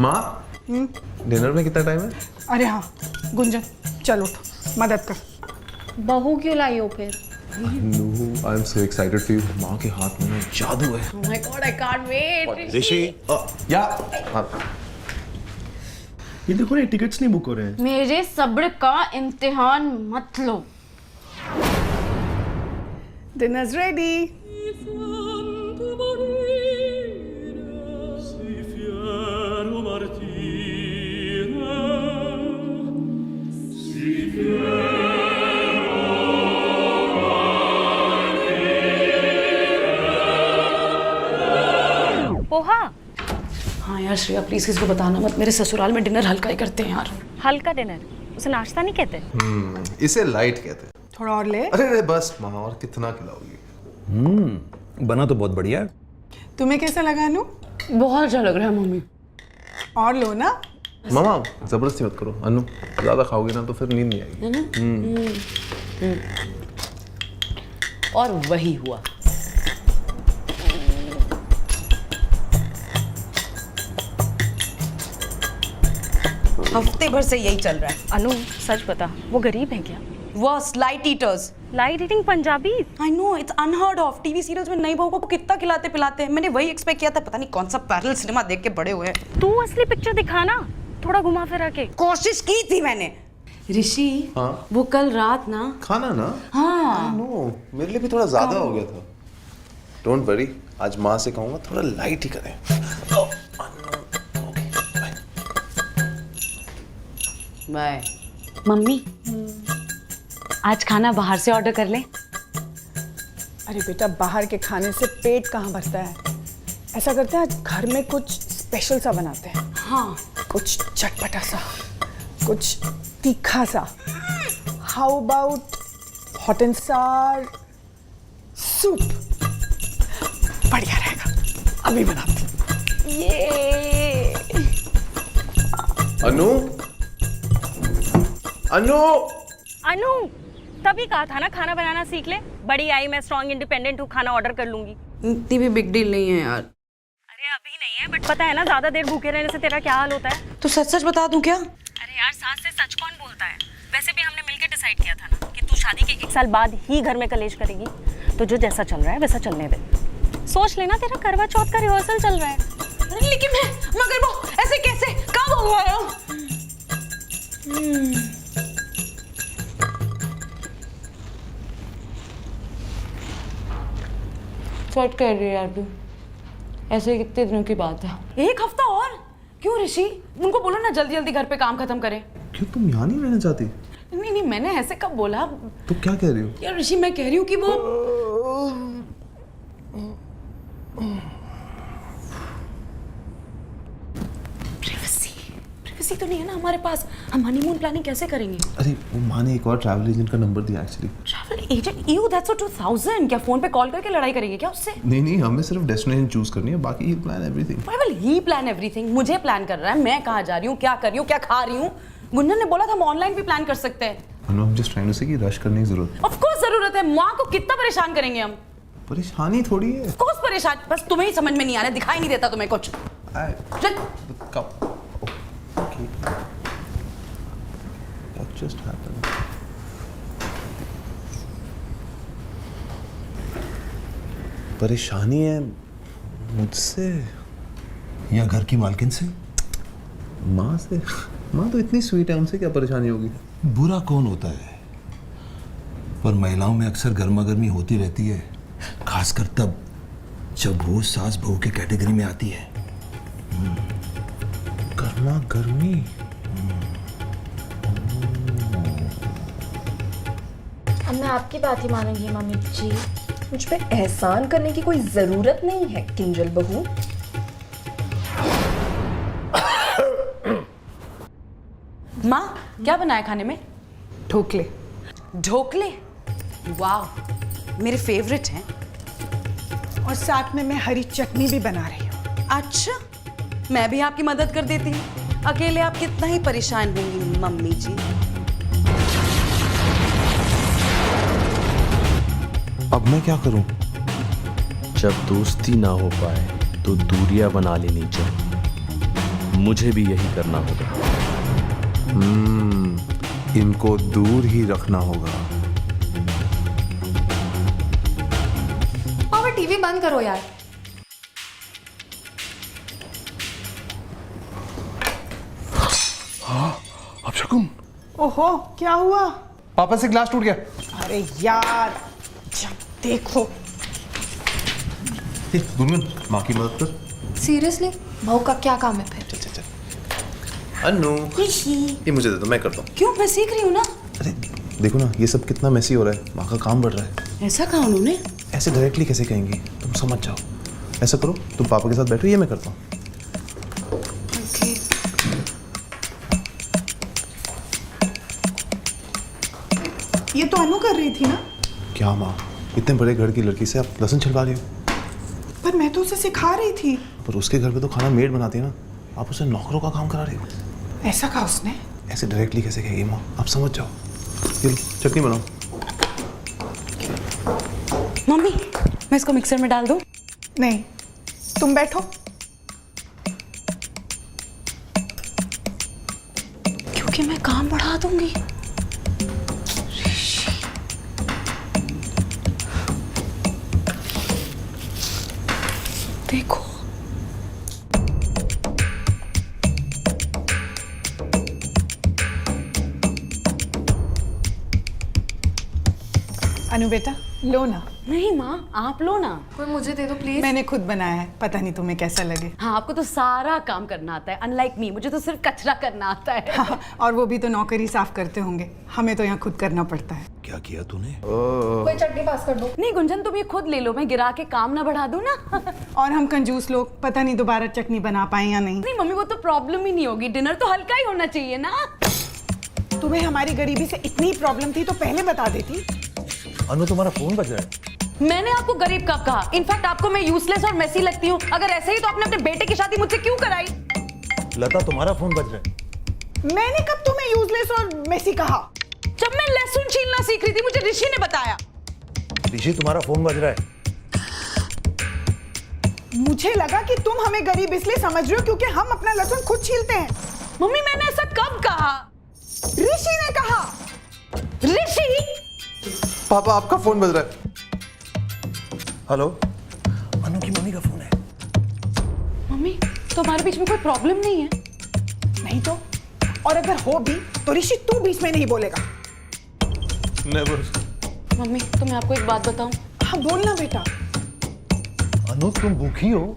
माँ डिनर में कितना टाइम है? अरे हाँ गुंजन, चल उठ, मदद कर। बहू क्यों लाई हो फिर? I am so excited for you. माँ के हाथ में जादू है। Oh my God, I can't wait. ऋषि या ये देखो ना, टिकट्स नहीं बुक हो रहे हैं। मेरे सब्र का इम्तिहान मत लो। Dinners ready. पोहा। हाँ यार श्रेया, प्लीज किसी को बताना मत, मेरे ससुराल में डिनर हल्का ही करते हैं यार। हल्का डिनर, उसे नाश्ता नहीं कहते। इसे लाइट कहते हैं। थोड़ा और ले। अरे बस माँ, और कितना खिलाओगी? बना तो बहुत बढ़िया है। तुम्हें कैसा लगा अनु? बहुत अच्छा लग रहा है मम्मी। और लो ना। मामा जबरदस्ती मत करो। अनु ज्यादा खाओगे ना तो फिर नींद नहीं आएगी। और वही हुआ। हफ्ते भर से यही चल रहा है। अनु सच बता, वो गरीब है क्या? Worse, light eaters. Light eating Punjabi? I know, it's unheard of. TV serials में नई बहू को कितना खिलाते पिलाते हैं। मैंने वही एक्सपेक्ट किया था, पता नहीं कौन सा पैरेलल सिनेमा देख के बड़े हुए हैं। तू असली पिक्चर दिखाना, थोड़ा घुमा फिरा के। कोशिश की थी मैंने। ऋषि, हाँ? वो कल रात ना। खाना ना? हाँ। नो, मेरे लिए भी थोड़ा ज्यादा हो गया था। डोंट वरी, आज माँ से कहूँगा थोड़ा लाइट ही करें। बाय। मम्मी आज खाना बाहर से ऑर्डर कर ले। अरे बेटा, बाहर के खाने से पेट कहाँ भरता है। ऐसा करते हैं, आज घर में कुछ स्पेशल सा बनाते हैं। हाँ, कुछ चटपटा सा, कुछ तीखा सा। हाउ अबाउट हॉट एंड सार सूप? बढ़िया रहेगा, अभी बनाती। ये अनु, अनु, अनु तभी कहा था ना खाना बनाना सीख ले। बड़ी आई, मैं स्ट्रॉन्ग इंडिपेंडेंट हूँ, खाना ऑर्डर कर लूंगी। इतनी भी बिग डील नहीं है यार। अरे अभी नहीं है, बट पता है ना ज्यादा देर भूखे रहने से तेरा क्या हाल होता है। तो सच सच बता दूं क्या? अरे यार, सास से सच कौन बोलता है। वैसे भी हमने मिलकर डिसाइड किया था ना कि तू शादी के 1 साल बाद ही घर में कलेश करेगी, तो जो जैसा चल रहा है वैसा चलने दे। सोच लेना, तेरा करवा चौथ का रिहर्सल चल रहा है। लेकिन मैं, मगर वो ऐसे कैसे, कब हुआ है? सच कह रही है यार तू। ऐसे कितने दिनों की बात है? 1 हफ्ता और? क्यों ऋषि? उनको बोलो ना जल्दी जल्दी घर पे काम खत्म करें। क्यों तुम यहाँ नहीं रहना चाहती? नहीं नहीं, मैंने ऐसे कब बोला? तो क्या कह रही हो? यार ऋषि, मैं कह रही हूँ कि वो प्राइवेसी तो नहीं है ना हमारे पास। हम हनीमून प्लानिंग कैसे करेंगे? अरे वो माँ ने एक और ट्रैवल एजेंट का नंबर दिया actually. Travel agent? You that's 2000। क्या फोन पे कॉल करके लड़ाई करेंगे क्या उससे? नहीं, हमें सिर्फ डेस्टिनेशन चूज करनी है, बाकी he plan everything. Why will he plan everything? मुझे प्लान कर रहा है, मैं कहाँ जा रही हूँ, क्या कर रही हूँ, क्या खा रही हूँ। गुंजन ने बोला था हम ऑनलाइन भी प्लान कर सकते हैं। अनु, I'm just trying to say कि रश करने की जरूरत। ऑफ कोर्स जरूरत है। माँ को कितना परेशान करेंगे हम? परेशानी थोड़ी है। ऑफ कोर्स परेशान, बस तुम्हें ही समझ में नहीं आ रहा, दिखाई नहीं देता तुम्हें कुछ। चल। Okay. What just happened? परेशानी है मुझसे या घर की मालकिन से? माँ से? माँ तो इतनी स्वीट है, उनसे क्या परेशानी होगी? बुरा कौन होता है, पर महिलाओं में अक्सर गर्मा गर्मी होती रहती है, खासकर तब जब वो सास बहू की कैटेगरी में आती है। गर्मा गर्मी? अब मैं आपकी बात ही मानूंगी मम्मी जी। मुझ पे एहसान करने की कोई जरूरत नहीं है किंजल बहू। माँ क्या बनाया खाने में? ढोकले। ढोकले? वाह, मेरे फेवरेट हैं। और साथ में मैं हरी चटनी भी बना रही हूँ। अच्छा, मैं भी आपकी मदद कर देती हूँ। अकेले आप कितना ही परेशान होंगी मम्मी जी। अब मैं क्या करूं? जब दोस्ती ना हो पाए तो दूरियां बना लेनी चाहिए। मुझे भी यही करना होगा। इनको दूर ही रखना होगा। पापा टीवी बंद करो यार। अपशकुन, ओहो, क्या हुआ? पापा से ग्लास टूट गया। अरे यार, जब देखो। गुनगुन, माँ की मदद कर। सीरियसली बहू का क्या काम है फिर? चल चल चल। अनु, ये मुझे दे दो, मैं करता हूँ। क्यों? मैं सीख रही हूँ ना। अरे देखो ना, ये सब कितना मैसी हो रहा है। माँ का काम बढ़ रहा है। ऐसा कहा उन्होंने? ऐसे डायरेक्टली कैसे कहेंगी? तुम समझ जाओ। ऐसा करो, तुम पापा के साथ बैठो, ये मैं करता हूँ। ये तो अनु कर रही थी ना? क्या माँ, इतने बड़े घर की लड़की से आप लहसुन छिलवा रही हो? पर मैं तो उसे सिखा रही थी। पर उसके घर पे तो खाना मेड बनाती है ना, आप उसे नौकरों का काम करा रही हो। ऐसा कहा उसने? ऐसे डायरेक्टली कैसे कहेगी माँ? आप समझ जाओ। ये लो, चटनी बनाओ। मम्मी, मैं इसको मिक्सर में डाल दूं? नहीं, तुम बैठो। क्योंकि मैं काम बढ़ा दूंगी। देखो, अनु बेटा, लो ना। नहीं माँ, आप लो ना। कोई मुझे दे दो प्लीज। मैंने खुद बनाया है, पता नहीं तुम्हें कैसा लगे। हाँ, आपको तो सारा काम करना आता है, अनलाइक मी, मुझे तो सिर्फ कचरा करना आता है। हाँ, और वो भी तो नौकरी साफ करते होंगे, हमें तो यहाँ खुद करना पड़ता है। क्या किया तूने? कोई चटनी पास कर दो। नहीं गुंजन, तुम ये खुद ले लो, मैं गिरा के काम ना बढ़ा दूं ना। और हम कंजूस लोग, पता नहीं दोबारा चटनी बना पाए या नहीं। नहीं मम्मी, वो तो प्रॉब्लम ही नहीं होगी, डिनर तो हल्का ही होना चाहिए ना। तुम्हें हमारी गरीबी से इतनी प्रॉब्लम थी तो पहले बता देती। अनु, तुम्हारा फोन बज रहा है। मैंने आपको गरीब कब कहा? इनफैक्ट आपको मैं यूजलेस और मेसी लगती हूँ। अगर ऐसे ही तो आपने अपने बेटे की शादी मुझसे क्यों कराई? लता, तुम्हारा फोन बज रहा है। मैंने कब तुम्हें यूजलेस और मेसी कहा? जब मैं लहसुन छीलना सीख रही थी, मुझे ऋषि ने बताया। ऋषि, तुम्हारा फोन बज रहा है। मुझे लगा कि तुम हमें गरीब इसलिए समझ रहे हो क्योंकि हम अपना लहसुन खुद छीलते हैं। मम्मी, मैंने ऐसा कब कहा? ऋषि ने कहा। ऋषि? पापा, आपका फोन बज रहा है। हेलो, अनु की मम्मी का फोन है। मम्मी, तो हमारे बीच में कोई प्रॉब्लम नहीं है? नहीं तो, और अगर हो भी तो ऋषि तू बीच में नहीं बोलेगा। नेवर। मम्मी, तो मैं आपको एक बात बताऊं? हाँ, बोलना बेटा। अनु, तुम भूखी हो?